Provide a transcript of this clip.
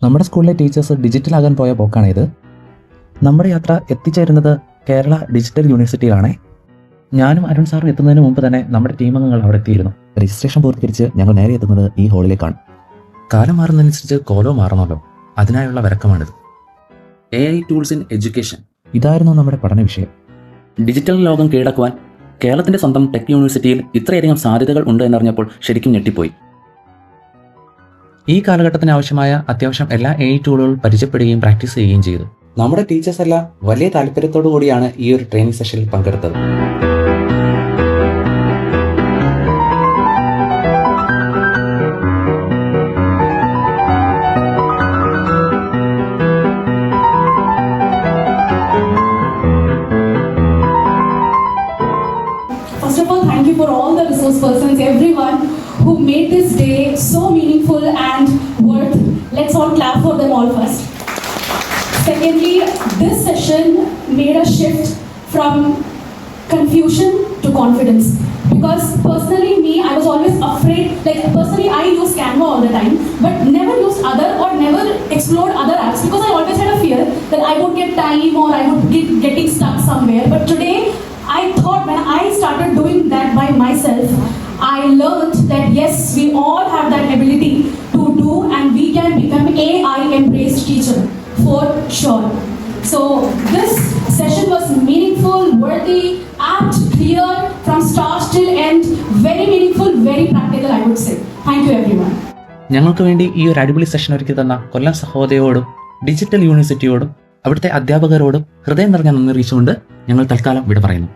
നമ്മുടെ സ്കൂളിലെ ടീച്ചേഴ്സ് ഡിജിറ്റലാകാൻ പോയ പോക്കാണിത്. നമ്മുടെ യാത്ര എത്തിച്ചേരുന്നത് കേരള ഡിജിറ്റൽ യൂണിവേഴ്സിറ്റിയിലാണേ. ഞാനും അരുൺ സാറും എത്തുന്നതിന് മുമ്പ് തന്നെ നമ്മുടെ ടീമംഗങ്ങൾ അവിടെ എത്തിയിരുന്നു. രജിസ്ട്രേഷൻ പൂർത്തീകരിച്ച് ഞങ്ങൾ നേരെ എത്തുന്നത് ഈ ഹാളിലേക്കാണ്. കാലം മാറുന്നതനുസരിച്ച് കോലവും മാറണമല്ലോ, അതിനായുള്ള വരക്കമാണിത്. AI ടൂൾസ് ഇൻ എഡ്യൂക്കേഷൻ ഇതായിരുന്നു നമ്മുടെ പഠന വിഷയം. ഡിജിറ്റൽ ലോകം കീഴടക്കുവാൻ കേരളത്തിൻ്റെ സ്വന്തം ടെക് യൂണിവേഴ്സിറ്റിയിൽ ഇത്രയധികം സാധ്യതകൾ ഉണ്ട് എന്നറിഞ്ഞപ്പോൾ ശരിക്കും ഞെട്ടിപ്പോയി. ഈ കാലഘട്ടത്തിന് ആവശ്യമായ അത്യാവശ്യം എല്ലാ AI ടൂളുകളും പരിചയപ്പെടുകയും പ്രാക്ടീസ് ചെയ്യുകയും ചെയ്തു. നമ്മുടെ ടീച്ചേഴ്സ് എല്ലാം വലിയ താല്പര്യത്തോടു കൂടിയാണ് ഈ ഒരു ട്രെയിനിങ് സെഷനിൽ പങ്കെടുത്തത്. First of all, thank you for all the resource persons, everyone who made this day so meaningful and worth. Let's all clap for them all first. Secondly, this session made a shift from confusion to confidence. Because personally, I was always afraid, personally I use Canva all the time, but never used other or never explored other apps because I always had a fear that I would get time or I would get getting stuck somewhere. But today, I thought when I started doing that by myself, I learned that yes, we all have that ability to do and we can become AI embraced teacher for sure. So this session was meaningful, worthy, apt, clear from start till end, very meaningful, very practical I would say. Thank you everyone. ഞങ്ങൾക്ക് വേണ്ടി ഈ ഒരു അടിപൊളി session ഒരുക്കി തന്ന കൊല്ലം സഹോദയോടും digital യൂണിവേഴ്സിറ്റിയോടും അവിടുത്തെ അധ്യാപകരോടും ഹൃദയം നിറഞ്ഞ നന്ദി അറിയിച്ചുകൊണ്ട് ഞങ്ങൾ തൽക്കാലം വിട പറയുന്നു.